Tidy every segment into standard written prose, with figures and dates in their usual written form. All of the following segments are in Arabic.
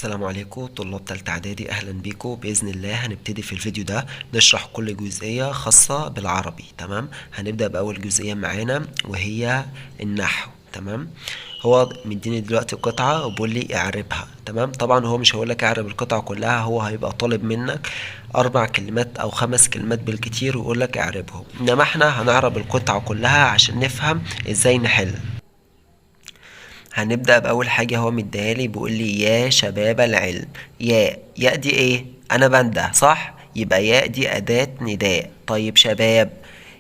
السلام عليكم طلاب تالتة اعدادي، اهلا بيكم. باذن الله هنبتدي في الفيديو ده نشرح كل جزئيه خاصه بالعربي. تمام، هنبدا باول جزئيه معانا وهي النحو. تمام، هو مديني دلوقتي قطعه وبيقول لي اعربها. تمام، طبعا هو مش هقول لك اعرب القطعه كلها، هو هيبقى طالب منك 4 كلمات او 5 كلمات بالكتير ويقول لك اعربهم، انما احنا هنعرب القطعه كلها عشان نفهم ازاي نحل. هنبدأ بأول حاجة، هو مديهالي بيقول لي يا شباب العلم. يا دي ايه؟ أنا بنده صح؟ يبقى يا دي أداة نداء. طيب شباب،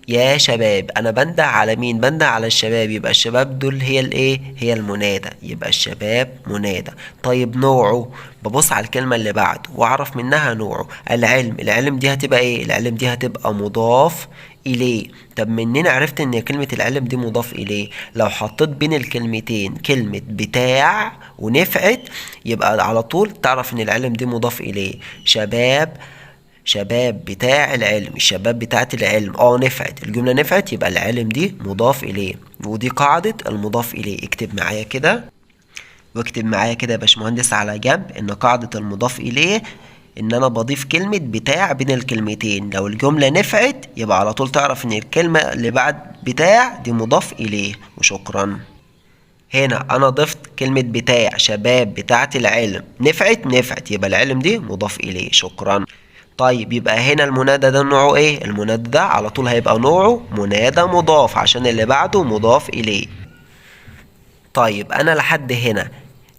يا شباب أنا بنده على مين؟ بنده على الشباب، يبقى الشباب دول هي الايه؟ هي المنادى، يبقى الشباب منادى. طيب نوعه، ببص على الكلمة اللي بعده وأعرف منها نوعه. العلم دي هتبقى ايه؟ العلم دي هتبقى مضاف إليه. طب منين عرفت ان كلمة العلم دي مضاف اليه؟ لو حطيت بين الكلمتين كلمة بتاع ونفعت يبقى على طول تعرف ان العلم دي مضاف اليه. شباب بتاع العلم، الشباب بتاعت العلم نفعت، الجملة نفعت يبقى العلم دي مضاف اليه، ودي قاعدة المضاف اليه. اكتب معايا كده واكتب معايا كده يا باشمهندس على جنب ان قاعدة المضاف اليه ان انا بضيف كلمة بتاع بين الكلمتين، لو الجملة نفعت يبقى على طول تعرف ان الكلمة اللي بعد بتاع دي مضاف اليه. وشكرا. هنا انا ضفت كلمة بتاع، شباب بتاعت العلم، نفعت يبقى العلم دي مضاف اليه. شكرا. طيب يبقى هنا المنادى ده نوعه ايه؟ المنادى ده على طول هيبقى نوعه منادى مضاف عشان اللي بعده مضاف اليه. طيب انا لحد هنا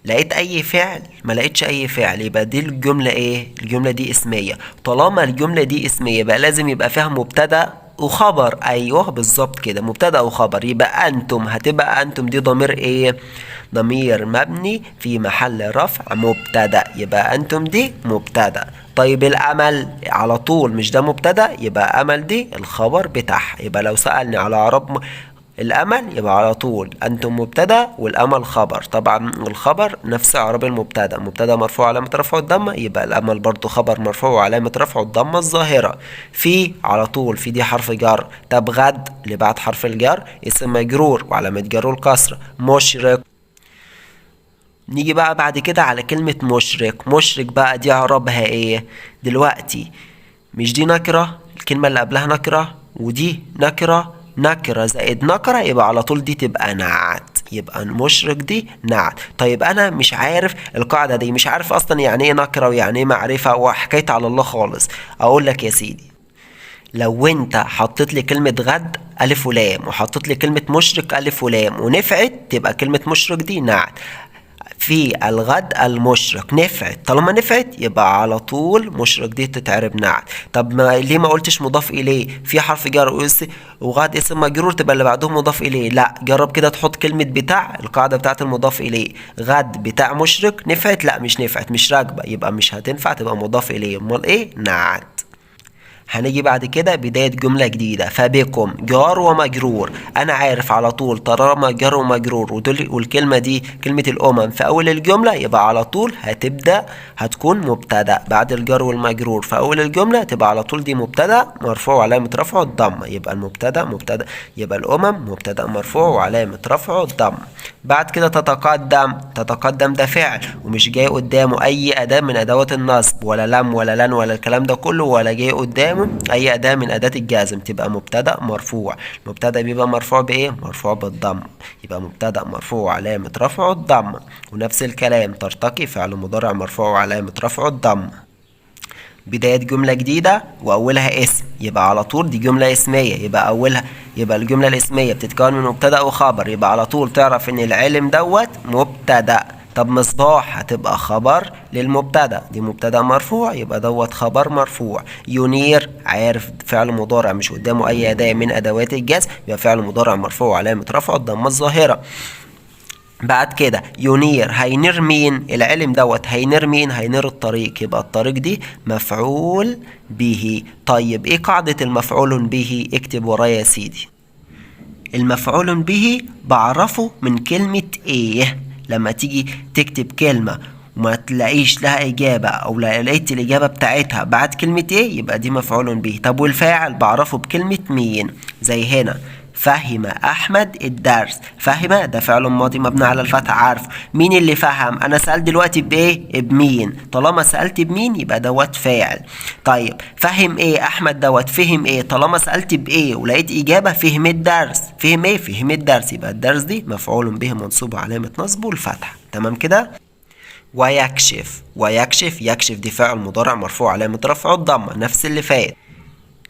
لقيت اي فعل؟ ما لقيتش اي فعل، يبقى دي الجملة ايه؟ الجملة دي اسمية. طالما الجملة دي اسمية بقى لازم يبقى فيها مبتدأ وخبر. ايوه بالظبط كده، مبتدأ وخبر. يبقى انتم، هتبقى انتم دي ضمير ايه؟ ضمير مبني في محل رفع مبتدأ، يبقى انتم دي مبتدأ. طيب الامل على طول مش ده مبتدأ؟ يبقى امل دي الخبر بتاعها. يبقى لو سألني على اعراب الامل يبقى على طول انتم مبتدا والامل خبر. طبعا الخبر نفس اعراب المبتدا، مبتدا مرفوع علامه رفعه الضمه، يبقى الامل برضو خبر مرفوع وعلامه رفعه الضمه الظاهره. في على طول في دي حرف جر. طب غد اللي بعد حرف الجر اسم مجرور وعلامه جره الكسره. مشرق، نيجي بقى بعد كده على كلمه مشرق بقى دي اعرابها ايه دلوقتي؟ مش دي نكره؟ الكلمه اللي قبلها نكره ودي نكرة زائد نكرة، يبقى على طول دي تبقى نعت، يبقى المشرق دي نعت. طيب انا مش عارف القاعدة دي، مش عارف اصلا يعني ايه نكرة ويعني ايه معرفة وحكاية على الله خالص. اقول لك يا سيدي، لو انت حطيت لي كلمة غد ألف ولام وحطيت لي كلمة مشرق ألف ولام ونفعت تبقى كلمة مشرق دي نعت. في الغد المشرق نفعت، طالما نفعت يبقى على طول مشرق دي تتعرب نعت. طب ليه ما قلتش مضاف اليه؟ في حرف جر وغد اسم مجرور تبقى اللي بعدهم مضاف اليه. لا، جرب كده تحط كلمة بتاع، القاعدة بتاعت المضاف اليه. غد بتاع مشرق نفعت؟ لا مش نفعت، مش راكبة، يبقى مش هتنفع تبقى مضاف اليه. امال ايه؟ نعت. هنيجي بعد كده بداية جملة جديدة. فبكم جار ومجرور، أنا عارف على طول طالما جار ومجرور والكلمة دي كلمة الأمم في أول الجملة يبقى على طول هتكون مبتدأ بعد الجار والمجرور في أول الجملة، تبقى على طول دي مبتدأ مرفوع وعلامة رفعه الضمة. يبقى المبتدأ مبتدأ، يبقى الأمم مبتدأ مرفوع وعلامة رفعه الضمة. بعد كده تتقدم ده فعل ومش جاي قدامه أي أداة من أدوات النصب، ولا لم ولا لن ولا الكلام ده كله، ولا جاي قدامه اي اداه من اداه الجازم، تبقى مبتدا مرفوع. المبتدا بيبقى مرفوع بايه؟ مرفوع بالضم، يبقى مبتدا مرفوع علامه رفعه الضمه. ونفس الكلام ترتقي فعل مضارع مرفوع وعلامه رفعه الضمه. بدايه جمله جديده واولها اسم، يبقى على طول دي جمله اسميه، يبقى الجمله الاسميه بتتكون من مبتدا وخبر، يبقى على طول تعرف ان العلم دوت مبتدا. طب مصباح هتبقى خبر للمبتدا، دي مبتدا مرفوع يبقى دوت خبر مرفوع. ينير عارف فعل مضارع مش قدامه اي اداه من ادوات الجزم، يبقى فعل مضارع مرفوع علامه رفعه الضمه الظاهره. بعد كده ينير، هينير مين؟ العلم دوت هينير مين؟ هينير الطريق، يبقى الطريق دي مفعول به. طيب ايه قاعده المفعول به؟ اكتب ورايا يا سيدي. المفعول به بعرفه من كلمه ايه. لما تيجي تكتب كلمة وما تلاقيش لها إجابة أو لقيت الإجابة بتاعتها بعد كلمة إيه يبقى دي مفعول به. طب والفاعل بعرفه بكلمة مين؟ زي هنا فهم أحمد الدرس. فهم ده فعل ماضي مبني على الفتح، عارف مين اللي فهم؟ أنا سألت دلوقتي بإيه؟ بمين. طالما سألت بمين يبقى دوت فاعل. طيب فهم إيه أحمد دوت؟ فهم إيه؟ طالما سألت بإيه ولقيت إجابة فهم الدرس. فهم إيه؟ فهم الدرس، يبقى الدرس دي مفعول به منصوب وعلامة نصبه الفتح. تمام كده؟ ويكشف. ويكشف، يكشف دي فعل مضارع مرفوع علامة رفعه الضمة، نفس اللي فات.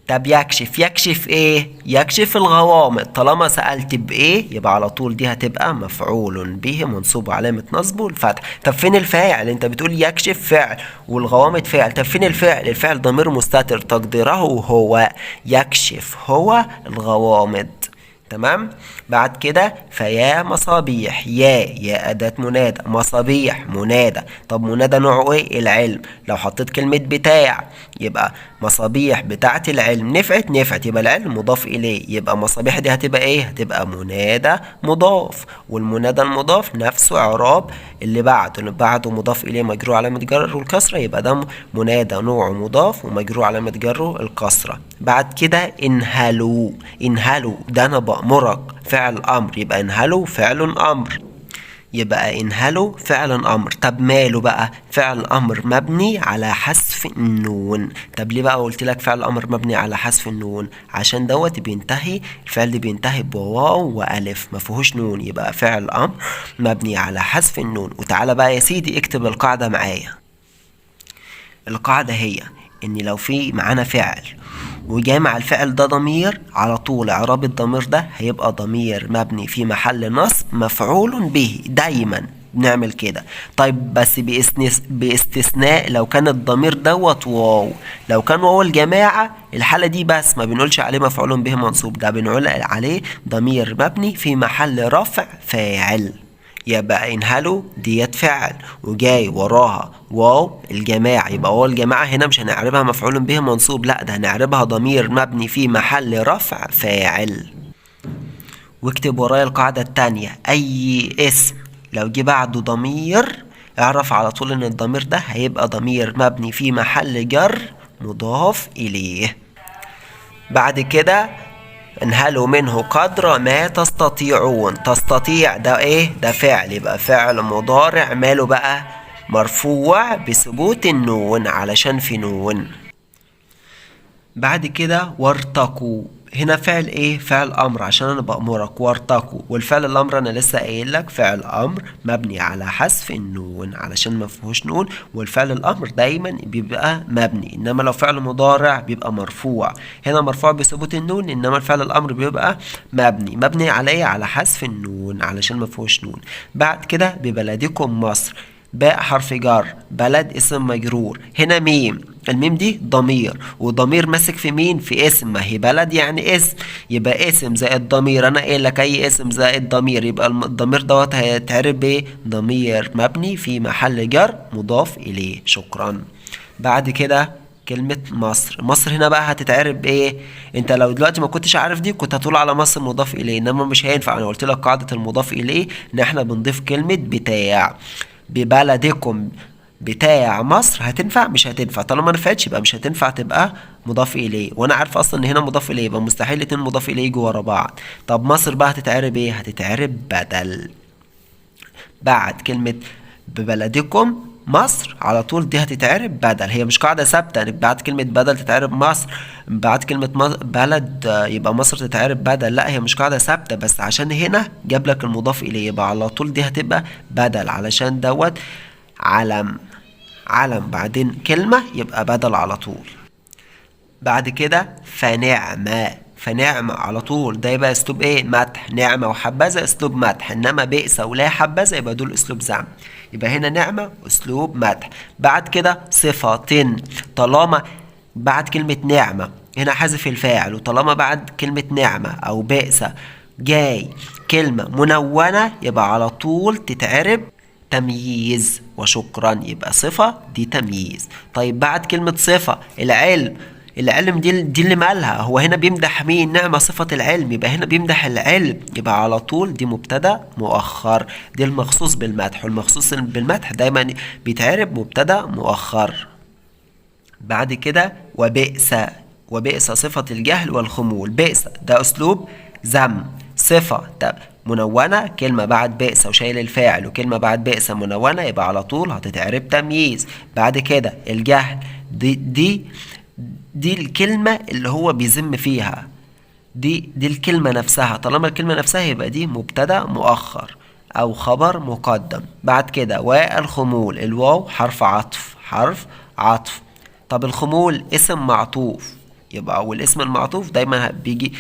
طب يكشف، يكشف ايه؟ يكشف الغوامض. طالما سألت بايه يبقى على طول دي هتبقى مفعول به منصوب علامة نصبه الفتح. طب فين الفاعل؟ انت بتقول يكشف فعل والغوامض فاعل، طب فين الفعل؟ الفعل ضمير مستتر تقديره هو. يكشف هو الغوامض. تمام. بعد كده فيا مصابيح. يا أداة منادى، مصابيح منادى. طب منادى نوعه ايه؟ العلم. لو حطيت كلمة بتاع يبقى مصابيح بتاعة العلم. نفعت يبقى العلم مضاف إليه، يبقى مصابيح دي هتبقى ايه؟ هتبقى منادى مضاف، والمنادى المضاف نفسه إعراب اللي بعده مضاف إليه مجرور علامة جره الكسرة، يبقى ده منادى نوعه مضاف ومجرور علامة جره الكسرة. بعد كده انهلوا. انهلوا ده أنا بأمرك فعل أمر، يبقى انهلوا فعل أمر. يبقى انهلوا فعل أمر. طب ماله بقى؟ فعل أمر مبني على حذف النون. طب ليه بقى قلت لك فعل أمر مبني على حذف النون؟ عشان دوت بينتهي، الفعل ده بينتهي بواو وألف ما فيهوش نون، يبقى فعل أمر مبني على حذف النون. وتعالى بقى يا سيدي اكتب القاعدة معايا. القاعدة هي إن لو في معانا فعل وجاي مع الفعل ده ضمير، على طول اعراب الضمير ده هيبقى ضمير مبني في محل نصب مفعول به. دايما بنعمل كده. طيب بس باستثناء لو كان الضمير دوت واو. لو كان واو الجماعة الحالة دي بس ما بنقولش عليه مفعول به منصوب، ده بنقول عليه ضمير مبني في محل رفع فاعل. يبقى انهلوا ديت فعل وجاي وراها واو الجماعة، يبقى واو الجماعة هنا مش هنعربها مفعول به منصوب، لا ده هنعربها ضمير مبني في محل رفع فاعل. واكتب ورايا القاعدة التانية. أي اسم لو جه بعده ضمير اعرف على طول إن الضمير ده هيبقى ضمير مبني في محل جر مضاف إليه. بعد كده انهلوا منه قدر ما تستطيعون. تستطيع ده ايه؟ ده فعل، يبقى فعل مضارع ماله بقى؟ مرفوع بثبوت النون علشان في نون. بعد كده وارتقوا. هنا فعل ايه؟ فعل امر عشان انا بأمرك. وارتقوا، والفعل الامر انا لسه قايل لك فعل امر مبني على حذف النون علشان ما فيهوش نون، والفعل الامر دايما بيبقى مبني، انما لو فعل مضارع بيبقى مرفوع. هنا مرفوع بثبوت النون، انما الفعل الامر بيبقى مبني على ايه؟ على حذف النون علشان ما فيهوش نون. بعد كده ببلدكم مصر. باء حرف جر، بلد اسم مجرور. هنا ميم، الميم دي ضمير، وضمير ماسك في مين؟ في اسم، ما هي بلد يعني اسم، يبقى اسم زائد ضمير. انا قايل لك اي اسم زائد ضمير يبقى الضمير دوت هيتعرب بايه؟ ضمير مبني في محل جر مضاف اليه. شكرا. بعد كده كلمة مصر. مصر هنا بقى هتتعرب بايه؟ انت لو دلوقتي ما كنتش عارف دي كنت هتقول على مصر مضاف اليه، انما مش هينفع. انا قلت لك قاعدة المضاف اليه ان احنا بنضيف كلمة بتاع. ببلدكم بتاع مصر هتنفع؟ مش هتنفع. طالما ما نفعتش يبقى مش هتنفع تبقى مضاف اليه، وانا عارف اصلا ان هنا مضاف اليه، يبقى مستحيل اتنين مضاف اليه يجوا ورا بعض. طب مصر بقى هتتعرب ايه؟ هتتعرب بدل. بعد كلمة ببلدكم مصر على طول دي هتتعرب بدل. هي مش قاعدة ثابتة يعني بعد كلمة بدل تتعرب مصر، بعد كلمة بلد يبقى مصر تتعرب بدل، لا هي مش قاعدة ثابتة، بس عشان هنا جاب لك المضاف إليه يبقى على طول دي هتبقى بدل، علشان دوت علم بعدين كلمة يبقى بدل على طول. بعد كده فنعمة على طول ده يبقى اسلوب ايه؟ مدح. نعمة وحبذا اسلوب مدح، انما بئس ولا حبذا يبقى دول اسلوب ذم. يبقى هنا نعمة اسلوب مدح. بعد كده صفة. طالما بعد كلمة نعمة هنا حذف الفاعل، وطالما بعد كلمة نعمة او بئس جاي كلمة منونة يبقى على طول تتعرب تمييز. وشكرا، يبقى صفة دي تمييز. طيب بعد كلمة صفة العلم دي اللي مالها؟ هو هنا بيمدح مين؟ نعمة صفة العلم، يبقى هنا بيمدح العلم، يبقى على طول دي مبتدأ مؤخر. دي المخصوص بالمدح، والمخصوص بالمدح دايما بيتعرب مبتدأ مؤخر. بعد كده وبئس صفة الجهل والخمول. بئس ده أسلوب ذم صفة منونة، كلمة بعد بئس وشايل الفاعل وكلمة بعد بئس منونة، يبقى على طول هتتعرب تمييز. بعد كده الجهل، دي الكلمة اللي هو بيذم فيها، دي الكلمة نفسها، طالما الكلمة نفسها يبقى دي مبتدأ مؤخر أو خبر مقدم. بعد كده والخمول، الواو حرف عطف. طب الخمول اسم معطوف، يبقى والاسم المعطوف دايما بيجي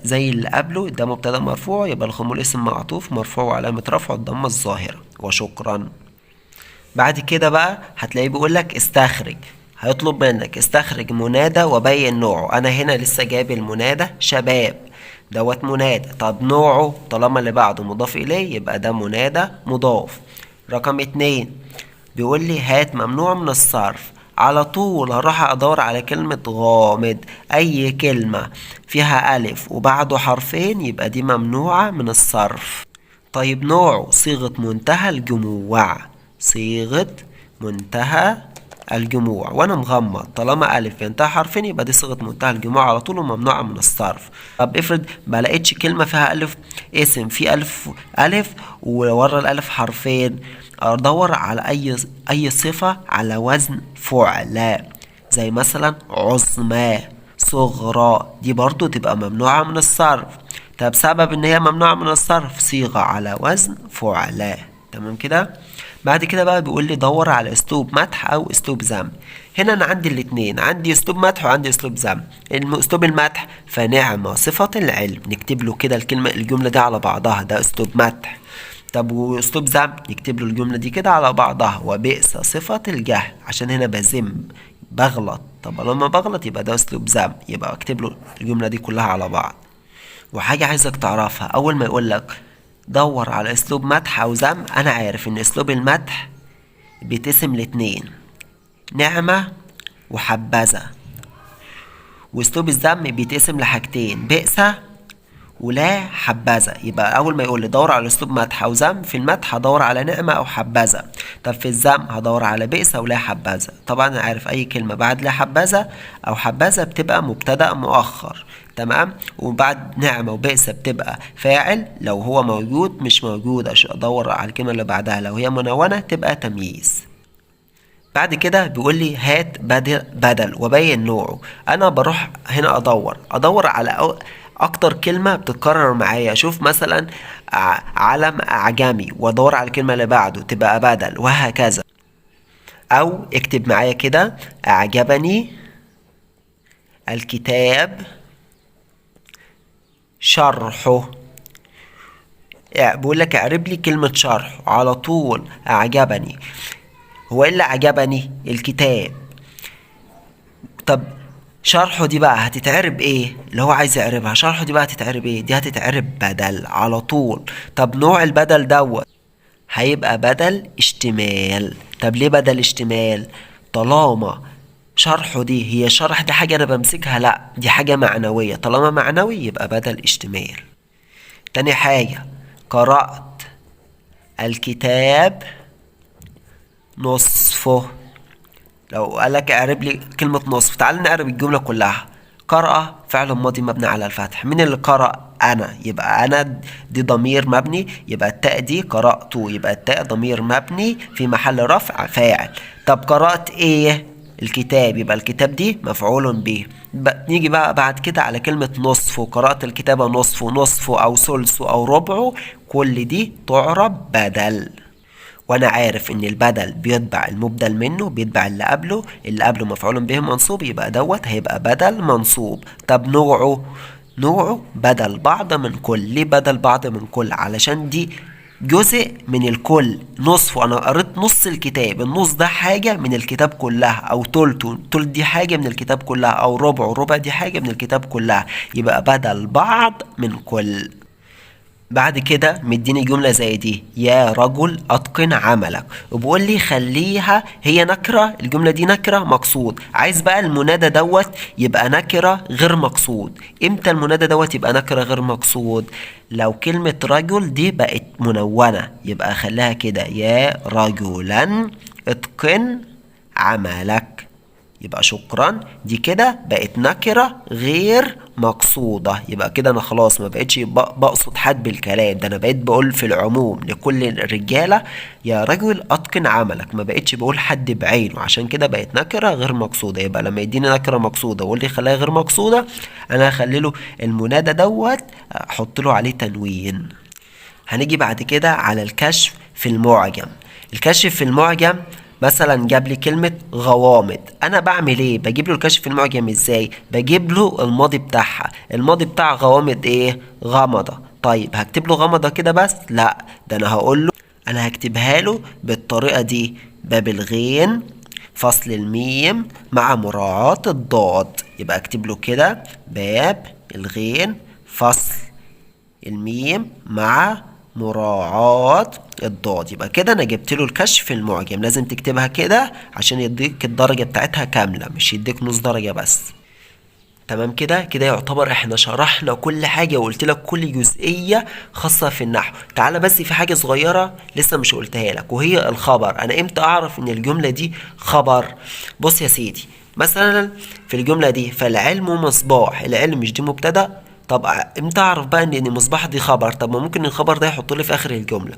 زي اللي قبله، ده مبتدأ مرفوع، يبقى الخمول اسم معطوف مرفوع وعلامة رفعه الضمة الظاهرة. وشكرا. بعد كده بقى هتلاقيه بيقول لك استخرج، هيطلب منك استخرج منادى وبين نوعه. انا هنا لسه جايب المنادى شباب دوت منادى، طب نوعه طالما اللي بعده مضاف اليه يبقى ده منادى مضاف. رقم 2 بيقول لي هات ممنوع من الصرف، على طول هروح ادور على كلمة غامض، اي كلمة فيها الف وبعده حرفين يبقى دي ممنوعة من الصرف. طيب نوعه صيغة منتهى الجموع، صيغة منتهى الجموع، وانا مغمض طالما الف ينتهى حرفين يبقى دي صيغة منتهى الجموع على طول وممنوعة من الصرف. طب افرض ما لقيتش كلمة فيها الف، اسم فيه الف وورا الالف حرفين، ادور على اي صفة على وزن فعلى، زي مثلا عظمى، صغرى، دي برضو تبقى ممنوعة من الصرف. طب سبب ان هي ممنوعة من الصرف صيغة على وزن فعلى. تمام كده. بعد كده بقى بيقول لي دور على اسلوب مدح او اسلوب ذم. هنا انا عندي الاتنين، عندي اسلوب مدح وعندي اسلوب ذم. اسلوب المدح فنعمة صفة العلم، نكتب له كده الجملة دي على بعضها، ده اسلوب مدح. طب واسلوب ذم نكتب له الجملة دي كده على بعضها، وبئس صفة الجهل، عشان هنا بذم بغلط، طب لما بغلط يبقى ده اسلوب ذم، يبقى اكتب له الجملة دي كلها على بعض. وحاجة عايزك تعرفها، اول ما يقول لك دور على اسلوب مدح او ذم، انا عارف ان اسلوب المدح بيتقسم لاتنين، نعمة وحبذا، واسلوب الذم بيتقسم لحاجتين، بئس ولا حبذا. يبقى اول ما يقول لي دور على اسلوب مدح او ذم، في المدح هدور على نعمة او حبذا، طب في الذم هدور على بئس ولا حبذا. طبعا انا عارف اي كلمة بعد لا حبذا او حبذا بتبقى مبتدأ مؤخر، تمام، وبعد نعمة وبئس بتبقى فاعل لو هو موجود، مش موجود ادور على الكلمة اللي بعدها لو هي منونة تبقى تمييز. بعد كده بيقول لي هات بدل وبين نوعه، انا بروح هنا ادور على اكتر كلمة بتتكرر معايا، اشوف مثلا علم اعجمي وادور على الكلمة اللي بعده تبقى بدل، وهكذا. او اكتب معايا كده اعجبني الكتاب شرحه، بقول لك اعرب لي كلمة شرح على طول، اعجبني، هو ايه اللي عجبني؟ الكتاب. طب شرحه دي بقى هتتعرب ايه؟ اللي هو عايز يعربها، شرحه دي بقى هتتعرب ايه؟ دي هتتعرب بدل على طول. طب نوع البدل دوت هيبقى بدل اشتمال. طب ليه بدل اشتمال؟ طالما شرحه دي هي شرح، دي حاجة انا بمسكها، لا دي حاجة معنوية، طالما معنوي يبقى بدل اشتمال. تاني حاجة قرأت الكتاب نصفه، لو قالك اعرب لي كلمة نصف، تعال نعرب الجملة كلها. قرأ فعل ماضي مبني على الفتح، مين اللي قرأ؟ أنا، يبقى أنا دي ضمير مبني، يبقى التاء دي قرأت، يبقى التاء ضمير مبني في محل رفع فاعل. طب قرأت إيه؟ الكتاب، يبقى الكتاب دي مفعول به. نيجي بقى بعد كده على كلمة نصف، وقرأت الكتاب نصفه أو ثلثه أو ربعه، كل دي تعرب بدل. وانا عارف ان البدل بيتبع المبدل منه، بيتبع اللي قبله مفعول به منصوب، يبقى دوت هيبقى بدل منصوب. طب نوعه بدل بعض من كل. ليه بدل بعض من كل؟ علشان دي جزء من الكل. نصف، انا قريت نص الكتاب، النص ده حاجة من الكتاب كلها، او تلت دي حاجة من الكتاب كلها، او ربع دي حاجة من الكتاب كلها، يبقى بدل بعض من كل. بعد كده مديني جملة زي دي، يا رجل أتقن عملك، وبقول لي خليها هي نكرة، الجملة دي نكرة مقصود، عايز بقى المنادى دوت يبقى نكرة غير مقصود. امتى المنادى دوت يبقى نكرة غير مقصود؟ لو كلمة رجل دي بقت منونة، يبقى خليها كده يا رجلا اتقن عملك، يبقى شكرا دي كده بقت نكرة غير مقصودة. يبقى كده انا خلاص ما بقتش بقصد حد بالكلام ده، انا بقيت بقول في العموم لكل الرجالة يا رجل اتقن عملك، ما بقتش بقول حد بعينه، عشان كده بقت نكرة غير مقصودة. يبقى لما يديني نكرة مقصودة واللي يخليها غير مقصودة انا هخلي له المنادى دوت احط له عليه تنوين. هنيجي بعد كده على الكشف في المعجم. الكشف في المعجم مثلا جاب لي كلمة غوامض، انا بعمل ايه؟ بجيب له الكشف في المعجم ازاي؟ بجيب له الماضي بتاعها. الماضي بتاع غوامض ايه؟ غمضة. طيب هكتب له غمضة كده بس؟ لا، ده انا هقول له، انا هكتبها له بالطريقة دي: باب الغين فصل الميم مع مراعاة الضاد. يبقى اكتب له كده باب الغين فصل الميم مع مراعاة الضاد. يبقى كده انا جبت له الكشف في المعجم. لازم تكتبها كده عشان يديك الدرجة بتاعتها كاملة، مش يديك نص درجة بس. تمام كده. كده يعتبر احنا شرحنا كل حاجة وقلت لك كل جزئية خاصة في النحو. تعالى بس في حاجة صغيرة لسه مش قلتها لك، وهي الخبر. انا امتى اعرف ان الجملة دي خبر؟ بص يا سيدي، مثلا في الجملة دي فالعلم مصباح، العلم مش دي مبتدأ؟ طب امتى اعرف بقى ان مصباح دي خبر؟ طب ما ممكن الخبر ده يحط لي في اخر الجملة.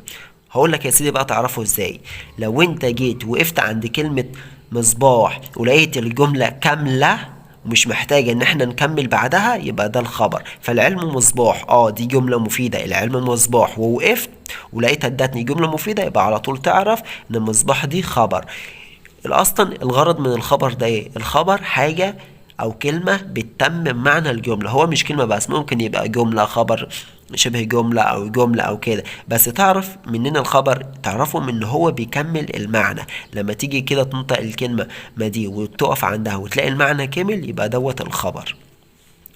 هقول لك يا سيدي بقى تعرفه ازاي. لو انت جيت وقفت عند كلمة مصباح ولقيت الجملة كاملة ومش محتاجة ان احنا نكمل بعدها، يبقى ده الخبر. فالعلم مصباح، دي جملة مفيدة، العلم مصباح، ووقفت ولقيتها ادتني جملة مفيدة، يبقى على طول تعرف ان المصباح دي خبر. اصلا الغرض من الخبر ده ايه؟ الخبر حاجة او كلمة بتتمم معنى الجملة، هو مش كلمة بس، ممكن يبقى جملة خبر شبه جملة او جملة او كده، بس تعرف منين الخبر؟ تعرفه من ان هو بيكمل المعنى. لما تيجي كده تنطق الكلمة ما دي وتقف عندها وتلاقي المعنى كمل، يبقى دوت الخبر.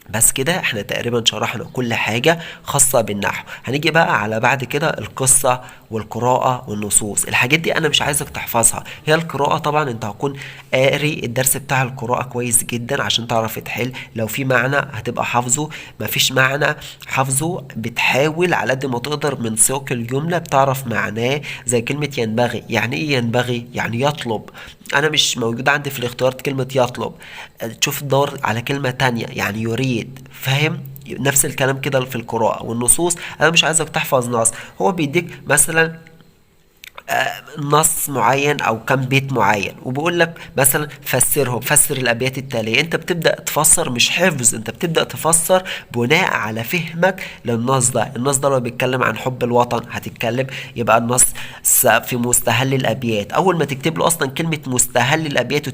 بس كده احنا تقريبا شرحنا كل حاجة خاصة بالنحو. هنيجي بقى على بعد كده القصة والقراءة والنصوص. الحاجات دي انا مش عايزك تحفظها. هي القراءة طبعا انت هتكون قاري الدرس بتاع القراءة كويس جدا عشان تعرف تحل. لو في معنى هتبقى حافظه، مفيش معنى حافظه بتحاول على قد ما تقدر من سياق الجملة بتعرف معناه. زي كلمة ينبغي، يعني ايه ينبغي؟ يعني يطلب. انا مش موجود عندي في الاختيارات كلمة يطلب، تشوف تدور على كلمة تانية يعني يريد. فاهم؟ نفس الكلام كده في القراءة والنصوص. انا مش عايزك تحفظ نص، هو بيديك مثلا نص معين او كم بيت معين وبيقول لك مثلا فسرهم، فسر الابيات التاليه. انت بتبدا تفسر مش حفظ، انت بتبدا تفسر بناء على فهمك للنص ده. النص ده لو بيتكلم عن حب الوطن هتتكلم، يبقى النص في مستهل الابيات. اول ما تكتب له اصلا كلمه مستهل الابيات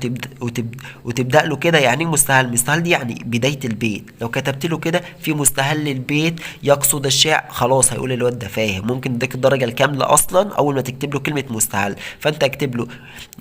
وتبدا له كده. يعني ايه مستهل؟ مستهل دي يعني بدايه البيت. لو كتبت له كده في مستهل البيت يقصد الشعر، خلاص هيقول الواد ده فاهم. ممكن يديك الدرجه الكامله اصلا اول ما تكتب له كلمة مستهل. فانت اكتب له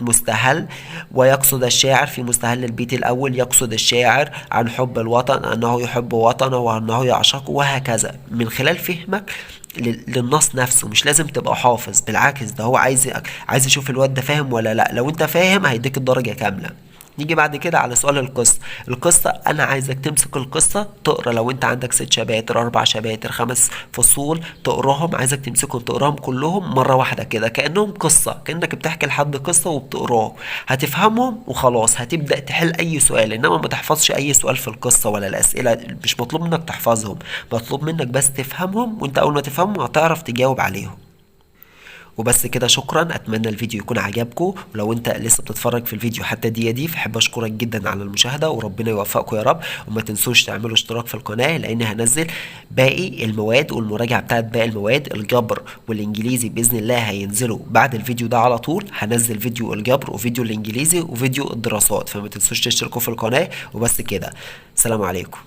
مستهل ويقصد الشاعر في مستهل البيت الاول، يقصد الشاعر عن حب الوطن انه يحب وطنه وانه يعشقه، وهكذا. من خلال فهمك للنص نفسه، مش لازم تبقى حافظ، بالعكس ده هو عايز يشوف الواد ده فاهم ولا لا. لو انت فاهم هيديك الدرجة كاملة. نيجي بعد كده على سؤال القصة. القصة أنا عايزك تمسك القصة تقرا. لو أنت عندك 6 شباتر 4 شباتر 5 فصول تقراهم، عايزك تمسكهم تقراهم كلهم مرة واحدة كده كأنهم قصة، كأنك بتحكي لحد قصة وبتقراهم. هتفهمهم وخلاص هتبدأ تحل أي سؤال. إنما ما تحفظش أي سؤال في القصة ولا الأسئلة، مش مطلوب منك تحفظهم، مطلوب منك بس تفهمهم، وأنت أول ما تفهمهم هتعرف تجاوب عليهم. وبس كده، شكرا. اتمنى الفيديو يكون عجبكم، ولو انت لسه بتتفرج في الفيديو حتى دي فحب اشكرك جدا على المشاهده، وربنا يوفقكم يا رب. وما تنسوش تعملوا اشتراك في القناه لان هنزل باقي المواد والمراجعه بتاعت باقي المواد. الجبر والانجليزي باذن الله هينزلوا بعد الفيديو ده على طول. هنزل فيديو الجبر وفيديو الانجليزي وفيديو الدراسات، فما تنسوش تشتركوا في القناه. وبس كده، سلام عليكم.